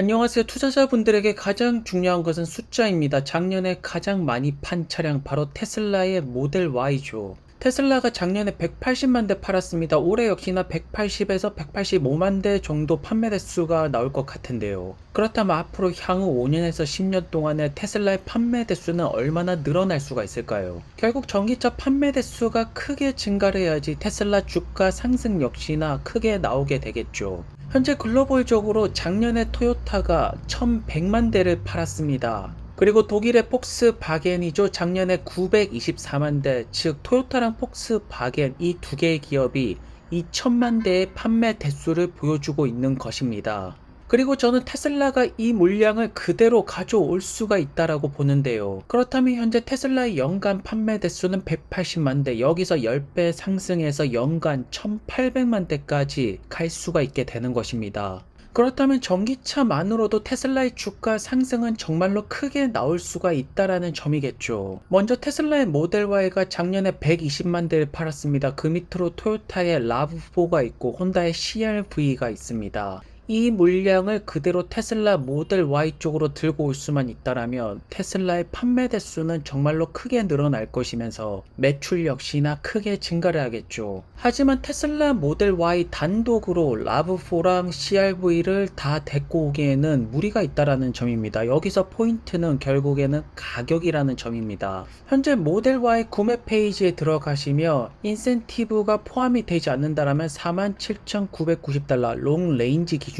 안녕하세요. 투자자분들에게 가장 중요한 것은 숫자입니다. 작년에 가장 많이 판 차량 바로 테슬라의 모델 Y죠. 테슬라가 작년에 180만 대 팔았습니다. 올해 역시나 180에서 185만 대 정도 판매 대수가 나올 것 같은데요. 그렇다면 앞으로 향후 5년에서 10년 동안에 테슬라의 판매 대수는 얼마나 늘어날 수가 있을까요? 결국 전기차 판매 대수가 크게 증가를 해야지 테슬라 주가 상승 역시나 크게 나오게 되겠죠. 현재 글로벌적으로 작년에 토요타가 1100만 대를 팔았습니다. 그리고 독일의 폭스바겐이죠. 작년에 924만 대, 즉 토요타랑 폭스바겐 이 두 개의 기업이 2000만 대의 판매 대수를 보여주고 있는 것입니다. 그리고 저는 테슬라가 이 물량을 그대로 가져올 수가 있다라고 보는데요. 그렇다면 현재 테슬라의 연간 판매 대수는 180만 대, 여기서 10배 상승해서 연간 1800만 대까지 갈 수가 있게 되는 것입니다. 그렇다면 전기차만으로도 테슬라의 주가 상승은 정말로 크게 나올 수가 있다라는 점이겠죠. 먼저 테슬라의 모델 Y가 작년에 120만 대를 팔았습니다. 그 밑으로 토요타의 RAV4가 있고 혼다의 CR-V가 있습니다. 이 물량을 그대로 테슬라 모델 Y 쪽으로 들고 올 수만 있다라면 테슬라의 판매 대수는 정말로 크게 늘어날 것이면서 매출 역시나 크게 증가를 하겠죠. 하지만 테슬라 모델 Y 단독으로 RAV4랑 CR-V를 다 데리고 오기에는 무리가 있다라는 점입니다. 여기서 포인트는 결국에는 가격이라는 점입니다. 현재 모델 Y 구매 페이지에 들어가시면 인센티브가 포함이 되지 않는다라면 47,990달러 롱 레인지 기준입니다.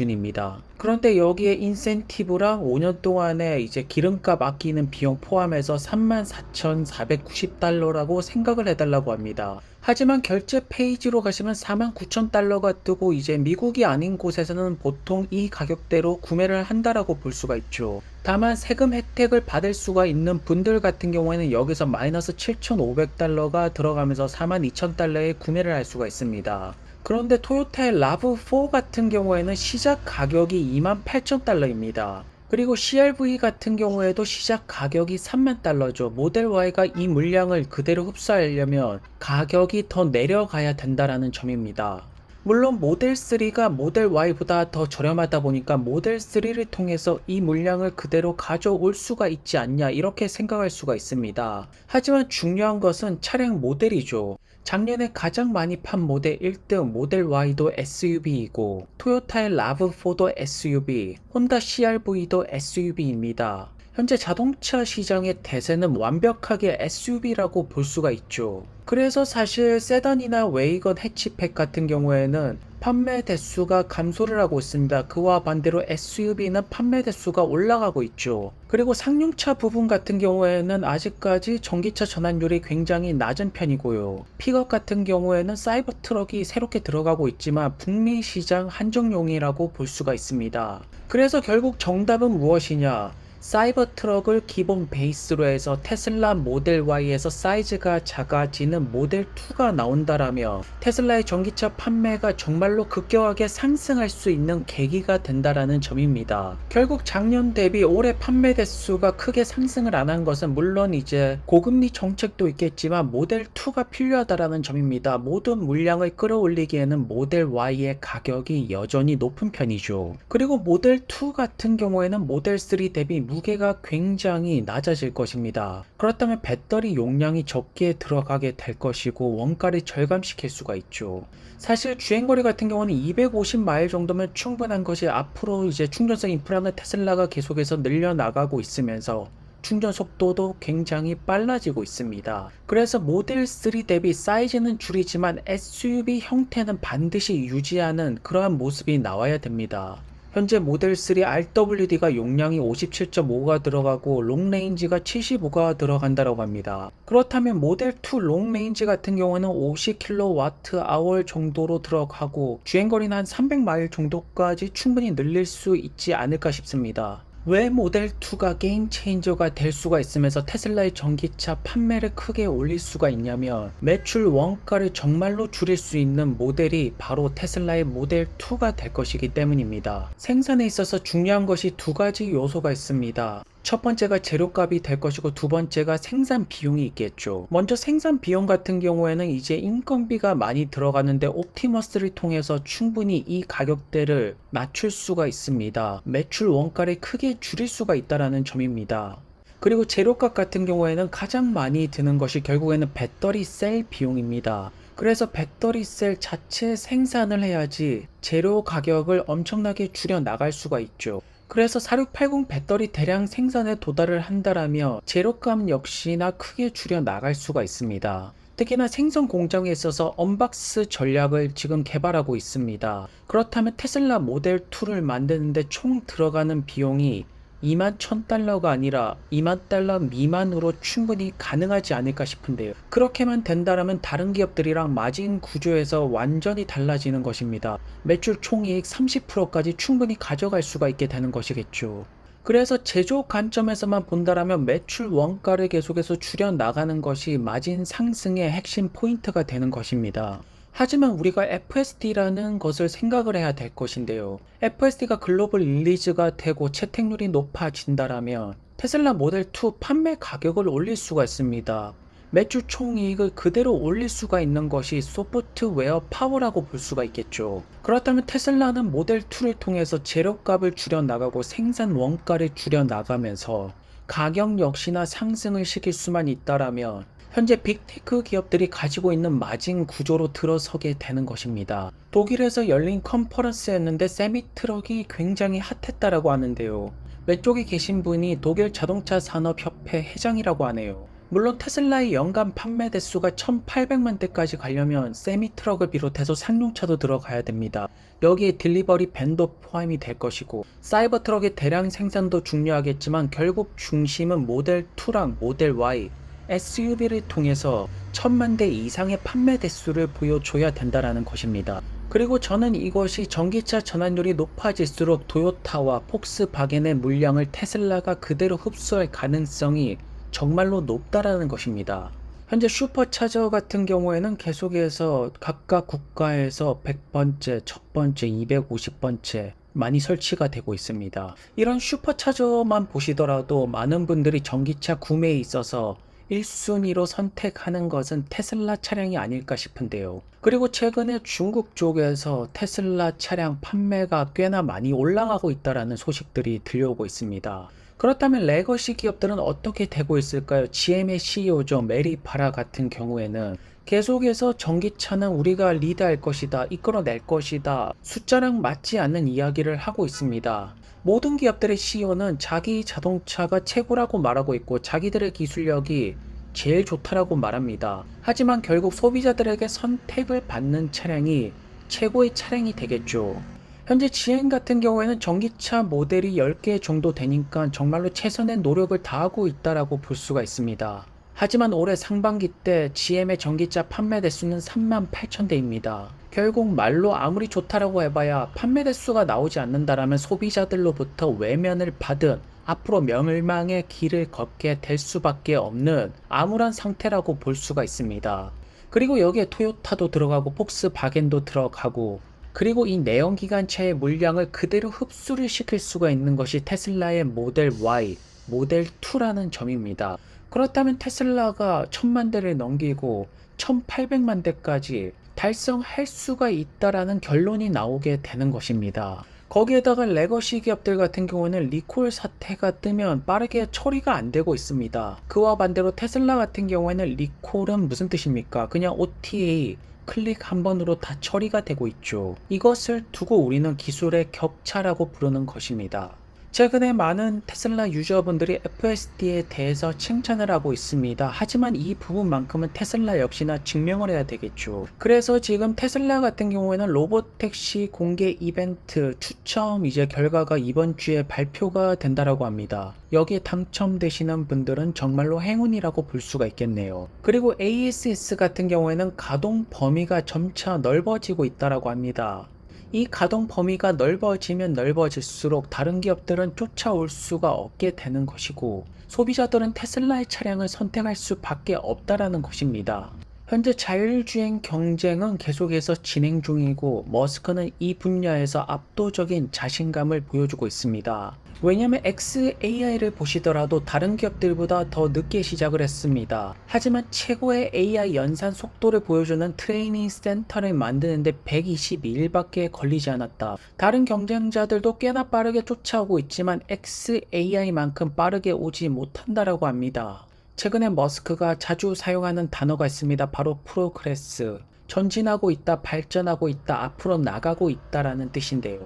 그런데 여기에 인센티브랑 5년 동안에 이제 기름값 아끼는 비용 포함해서 34,490달러라고 생각을 해달라고 합니다. 하지만 결제 페이지로 가시면 49,000달러가 뜨고 이제 미국이 아닌 곳에서는 보통 이 가격대로 구매를 한다라고 볼 수가 있죠. 다만 세금 혜택을 받을 수가 있는 분들 같은 경우에는 여기서 마이너스 7,500달러가 들어가면서 42,000달러에 구매를 할 수가 있습니다. 그런데 토요타의 RAV4 같은 경우에는 시작 가격이 28,000달러입니다. 그리고 CR-V 같은 경우에도 시작 가격이 3만 달러죠. 모델 Y가 이 물량을 그대로 흡수하려면 가격이 더 내려가야 된다라는 점입니다. 물론 모델 3가 모델 Y보다 더 저렴하다 보니까 모델 3를 통해서 이 물량을 그대로 가져올 수가 있지 않냐 이렇게 생각할 수가 있습니다. 하지만 중요한 것은 차량 모델이죠. 작년에 가장 많이 판 모델 1등 모델 Y도 SUV이고 토요타의 RAV4도 SUV, 혼다 CR-V도 SUV입니다. 현재 자동차 시장의 대세는 완벽하게 SUV라고 볼 수가 있죠. 그래서 사실 세단이나 웨이건 해치백 같은 경우에는 판매 대수가 감소를 하고 있습니다. 그와 반대로 SUV는 판매 대수가 올라가고 있죠. 그리고 상용차 부분 같은 경우에는 아직까지 전기차 전환율이 굉장히 낮은 편이고요. 픽업 같은 경우에는 사이버 트럭이 새롭게 들어가고 있지만 북미 시장 한정용이라고 볼 수가 있습니다. 그래서 결국 정답은 무엇이냐? 사이버 트럭을 기본 베이스로 해서 테슬라 모델 Y에서 사이즈가 작아지는 모델 2가 나온다라면 테슬라의 전기차 판매가 정말로 급격하게 상승할 수 있는 계기가 된다라는 점입니다. 결국 작년 대비 올해 판매 대수가 크게 상승을 안 한 것은 물론 이제 고금리 정책도 있겠지만 모델 2가 필요하다라는 점입니다. 모든 물량을 끌어올리기에는 모델 Y의 가격이 여전히 높은 편이죠. 그리고 모델 2 같은 경우에는 모델 3 대비 무게가 굉장히 낮아질 것입니다. 그렇다면 배터리 용량이 적게 들어가게 될 것이고 원가를 절감시킬 수가 있죠. 사실 주행거리 같은 경우는 250마일 정도면 충분한 것이 앞으로 이제 충전성 인프라는 테슬라가 계속해서 늘려나가고 있으면서 충전 속도도 굉장히 빨라지고 있습니다. 그래서 모델 3 대비 사이즈는 줄이지만 SUV 형태는 반드시 유지하는 그러한 모습이 나와야 됩니다. 현재 모델 3 RWD가 용량이 57.5가 들어가고 롱레인지가 75가 들어간다고 합니다. 그렇다면 모델 2 롱레인지 같은 경우는 50kWh 정도로 들어가고 주행거리는 한 300마일 정도까지 충분히 늘릴 수 있지 않을까 싶습니다. 왜 모델 2가 게임 체인저가 될 수가 있으면서 테슬라의 전기차 판매를 크게 올릴 수가 있냐면 매출 원가를 정말로 줄일 수 있는 모델이 바로 테슬라의 모델 2가 될 것이기 때문입니다. 생산에 있어서 중요한 것이 두 가지 요소가 있습니다. 첫 번째가 재료값이 될 것이고 두 번째가 생산 비용이 있겠죠. 먼저 생산 비용 같은 경우에는 이제 인건비가 많이 들어가는데 옵티머스를 통해서 충분히 이 가격대를 낮출 수가 있습니다. 매출 원가를 크게 줄일 수가 있다는 점입니다. 그리고 재료값 같은 경우에는 가장 많이 드는 것이 결국에는 배터리 셀 비용입니다. 그래서 배터리 셀 자체 생산을 해야지 재료 가격을 엄청나게 줄여 나갈 수가 있죠. 그래서 4680 배터리 대량 생산에 도달을 한다라면 재료값 역시나 크게 줄여 나갈 수가 있습니다. 특히나 생성 공장에 있어서 언박스 전략을 지금 개발하고 있습니다. 그렇다면 테슬라 모델 2를 만드는데 총 들어가는 비용이 21,000달러가 아니라 20,000달러 미만으로 충분히 가능하지 않을까 싶은데요. 그렇게만 된다면 다른 기업들이랑 마진 구조에서 완전히 달라지는 것입니다. 매출 총이익 30%까지 충분히 가져갈 수가 있게 되는 것이겠죠. 그래서 제조 관점에서만 본다라면 매출 원가를 계속해서 줄여 나가는 것이 마진 상승의 핵심 포인트가 되는 것입니다. 하지만 우리가 FSD라는 것을 생각을 해야 될 것인데요. FSD가 글로벌 릴리즈가 되고 채택률이 높아진다라면 테슬라 모델 2 판매 가격을 올릴 수가 있습니다. 매출 총이익을 그대로 올릴 수가 있는 것이 소프트웨어 파워라고 볼 수가 있겠죠. 그렇다면 테슬라는 모델 2를 통해서 재료값을 줄여 나가고 생산 원가를 줄여 나가면서 가격 역시나 상승을 시킬 수만 있다라면 현재 빅테크 기업들이 가지고 있는 마진 구조로 들어서게 되는 것입니다. 독일에서 열린 컨퍼런스였는데 세미트럭이 굉장히 핫했다라고 하는데요. 왼쪽에 계신 분이 독일 자동차 산업협회 회장이라고 하네요. 물론 테슬라의 연간 판매 대수가 1800만 대까지 가려면 세미트럭을 비롯해서 상용차도 들어가야 됩니다. 여기에 딜리버리 밴도 포함이 될 것이고 사이버트럭의 대량 생산도 중요하겠지만 결국 중심은 모델 2랑 모델 Y SUV를 통해서 1000만 대 이상의 판매 대수를 보여줘야 된다는 것입니다. 그리고 저는 이것이 전기차 전환율이 높아질수록 토요타와 폭스바겐의 물량을 테슬라가 그대로 흡수할 가능성이 정말로 높다라는 것입니다. 현재 슈퍼차저 같은 경우에는 계속해서 각각 국가에서 100번째, 1000번째, 250번째 많이 설치가 되고 있습니다. 이런 슈퍼차저만 보시더라도 많은 분들이 전기차 구매에 있어서 1순위로 선택하는 것은 테슬라 차량이 아닐까 싶은데요. 그리고 최근에 중국 쪽에서 테슬라 차량 판매가 꽤나 많이 올라가고 있다는 소식들이 들려오고 있습니다. 그렇다면 레거시 기업들은 어떻게 되고 있을까요? GM의 CEO죠. 메리 바라 같은 경우에는 계속해서 전기차는 우리가 리드할 것이다, 이끌어낼 것이다, 숫자랑 맞지 않는 이야기를 하고 있습니다. 모든 기업들의 CEO는 자기 자동차가 최고라고 말하고 있고 자기들의 기술력이 제일 좋다라고 말합니다. 하지만 결국 소비자들에게 선택을 받는 차량이 최고의 차량이 되겠죠. 현재 GM 같은 경우에는 전기차 모델이 10개 정도 되니까 정말로 최선의 노력을 다하고 있다라고 볼 수가 있습니다. 하지만 올해 상반기 때 GM의 전기차 판매 대수는 38,000대입니다. 결국 말로 아무리 좋다라고 해봐야 판매 대수가 나오지 않는다라면 소비자들로부터 외면을 받은 앞으로 멸망의 길을 걷게 될 수밖에 없는 암울한 상태라고 볼 수가 있습니다. 그리고 여기에 토요타도 들어가고 폭스바겐도 들어가고 그리고 이 내연기관차의 물량을 그대로 흡수를 시킬 수가 있는 것이 테슬라의 모델 Y, 모델 2라는 점입니다. 그렇다면 테슬라가 1000만 대를 넘기고 1800만 대까지 달성할 수가 있다라는 결론이 나오게 되는 것입니다. 거기에다가 레거시 기업들 같은 경우는 리콜 사태가 뜨면 빠르게 처리가 안 되고 있습니다. 그와 반대로 테슬라 같은 경우에는 리콜은 무슨 뜻입니까? 그냥 OTA 클릭 한 번으로 다 처리가 되고 있죠. 이것을 두고 우리는 기술의 격차라고 부르는 것입니다. 최근에 많은 테슬라 유저분들이 FSD에 대해서 칭찬을 하고 있습니다. 하지만 이 부분만큼은 테슬라 역시나 증명을 해야 되겠죠. 그래서 지금 테슬라 같은 경우에는 로보택시 공개 이벤트 추첨 이제 결과가 이번 주에 발표가 된다라고 합니다. 여기에 당첨되시는 분들은 정말로 행운이라고 볼 수가 있겠네요. 그리고 ASS 같은 경우에는 가동 범위가 점차 넓어지고 있다라고 합니다. 이 가동 범위가 넓어지면 넓어질수록 다른 기업들은 쫓아올 수가 없게 되는 것이고 소비자들은 테슬라의 차량을 선택할 수밖에 없다라는 것입니다. 현재 자율주행 경쟁은 계속해서 진행 중이고 머스크는 이 분야에서 압도적인 자신감을 보여주고 있습니다. 왜냐면 xAI를 보시더라도 다른 기업들보다 더 늦게 시작을 했습니다. 하지만 최고의 AI 연산 속도를 보여주는 트레이닝 센터를 만드는데 122일밖에 걸리지 않았다. 다른 경쟁자들도 꽤나 빠르게 쫓아오고 있지만 xAI만큼 빠르게 오지 못한다라고 합니다. 최근에 머스크가 자주 사용하는 단어가 있습니다. 바로 프로그레스. 전진하고 있다, 발전하고 있다, 앞으로 나가고 있다라는 뜻인데요.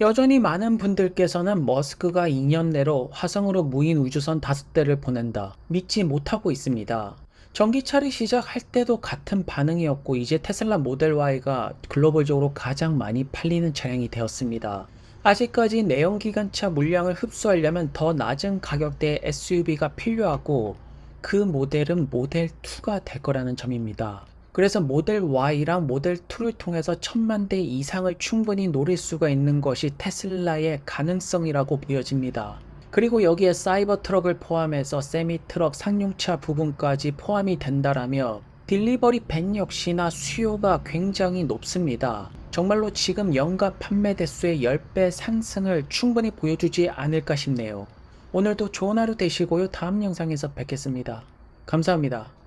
여전히 많은 분들께서는 머스크가 2년 내로 화성으로 무인 우주선 5대를 보낸다. 믿지 못하고 있습니다. 전기차를 시작할 때도 같은 반응이었고 이제 테슬라 모델 Y가 글로벌적으로 가장 많이 팔리는 차량이 되었습니다. 아직까지 내연기관차 물량을 흡수하려면 더 낮은 가격대의 SUV가 필요하고 그 모델은 모델 2가 될 거라는 점입니다. 그래서 모델 Y랑 모델 2를 통해서 1000만 대 이상을 충분히 노릴 수가 있는 것이 테슬라의 가능성이라고 보여집니다. 그리고 여기에 사이버 트럭을 포함해서 세미 트럭 상용차 부분까지 포함이 된다라며 딜리버리 밴 역시나 수요가 굉장히 높습니다. 정말로 지금 연간 판매 대수의 10배 상승을 충분히 보여주지 않을까 싶네요. 오늘도 좋은 하루 되시고요. 다음 영상에서 뵙겠습니다. 감사합니다.